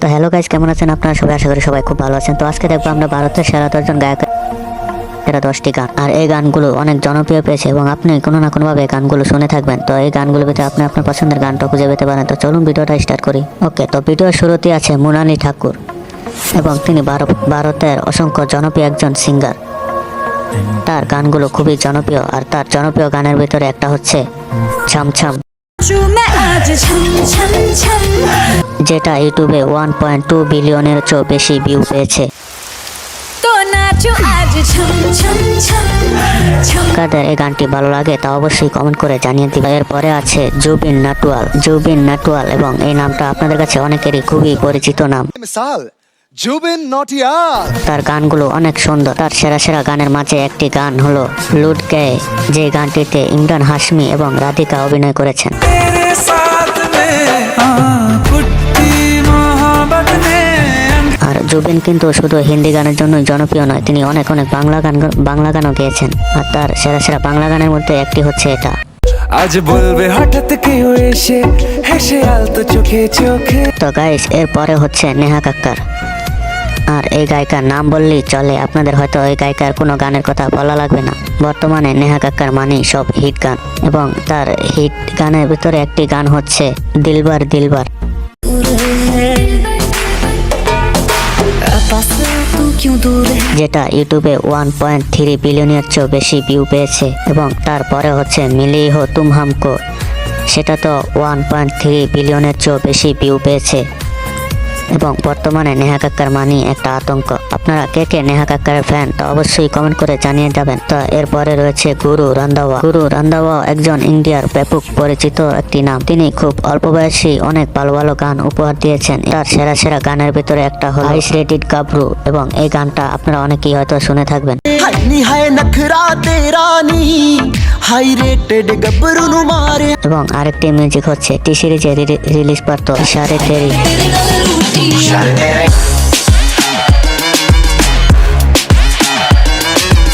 তো hello guys, কেমন আছেন আপনারা সবাই? আশা করি সবাই খুব ভালো আছেন। তো আজকে দেখবো আমরা ভারতের সেরা 10জন গায়ক, এরা 10টি গান। আর এই গানগুলো অনেক জনপ্রিয় পেয়েছে এবং আপনি কোনো না কোনোভাবে গানগুলো শুনে থাকবেন। তো এই গানগুলো ভিতরে আপনি আপনার পছন্দের গানটা খুঁজে পেতে পারেন। তো চলুন ভিডিওটা স্টার্ট করি। ওকে, তো ভিডিওর শুরুতে আছে মোনালি ঠাকুর এবং তিনি ভারতের অসংখ্য জনপ্রিয় একজন সিঙ্গার। তার গানগুলো খুবই জনপ্রিয়, আর তার জনপ্রিয় গানের ভিতরে একটা হচ্ছে ছম ছম, যেটা ইউটিউবে 1.2 বিলিয়নের চেয়েও বেশি ভিউ পেয়েছে। কাদের এই গানটি ভালো লাগে তা অবশ্যই কমেন্ট করে জানিয়ে দিবে। এরপরে আছে জুবিন নটিয়াল এবং এই নামটা আপনাদের কাছে অনেকেরই খুবই পরিচিত নাম। জুবিন নটিয়াল। তার গানগুলো অনেক সুন্দর। তার সেরা গানের মাঝে একটি গান হলো লুট গয়ে, যে গানটিতে ইমরান হাশমি এবং রাধিকা অভিনয় করেছেন। আর জুবিন কিন্তু শুধু হিন্দি গানের জন্যই জনপ্রিয় নয়, তিনি অনেক বাংলা গানও গেয়েছেন। আর তার সেরা বাংলা গানের মধ্যে একটি হচ্ছে এটা। আজ বলবে হঠাৎ কেউ এসে হেসে আলতো চোখে চোখে। তো গাইস, এরপরে হচ্ছে নেহা কাক্কার। আর এই গায়িকার নাম বললেই চলে, আপনাদের হয়তো এই গায়িকার কোনো গানের কথা বলা লাগবে না। বর্তমানে নেহা কাক্কার মানেই সব হিট গান, এবং তার হিট গানের ভিতরে একটি গান হচ্ছে দিলবার, যেটা ইউটিউবে 1.3 বিলিয়নের চেয়েও বেশি ভিউ পেয়েছে। এবং তারপরে হচ্ছে মিলি হো তুম হামকো, সেটা তো 1.3 বিলিয়নের চেয়েও বেশি ভিউ পেয়েছে। এবং বর্তমানে নেহা কাক্কার মানি একটা আতঙ্ক। আপনারা কে নেহা কাক্কারের ফ্যান তা অবশ্যই কমেন্ট করে জানিয়ে যাবেন। তো এরপরে রয়েছে গুরু রন্ধাওয়া একজন ইন্ডিয়ার ব্যাপক পরিচিত একটি নাম। তিনি খুব অল্প বয়সী অনেক ভালো গান উপহার দিয়েছেন। তার সেরা গানের ভিতরে একটা হলো আইস রেটেড গাবরু, এবং এই গানটা আপনারা অনেকেই হয়তো শুনে থাকবেন। এবং আরেকটি মিউজিক হচ্ছে টি সিরিজে রিলিজ পারত ইশারে তেরি।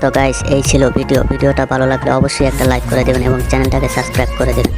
তো গাইস, এই ছিল ভিডিওটা ভালো লাগলে অবশ্যই একটা লাইক করে দেবেন এবং চ্যানেলটাকে সাবস্ক্রাইব করে দেবেন।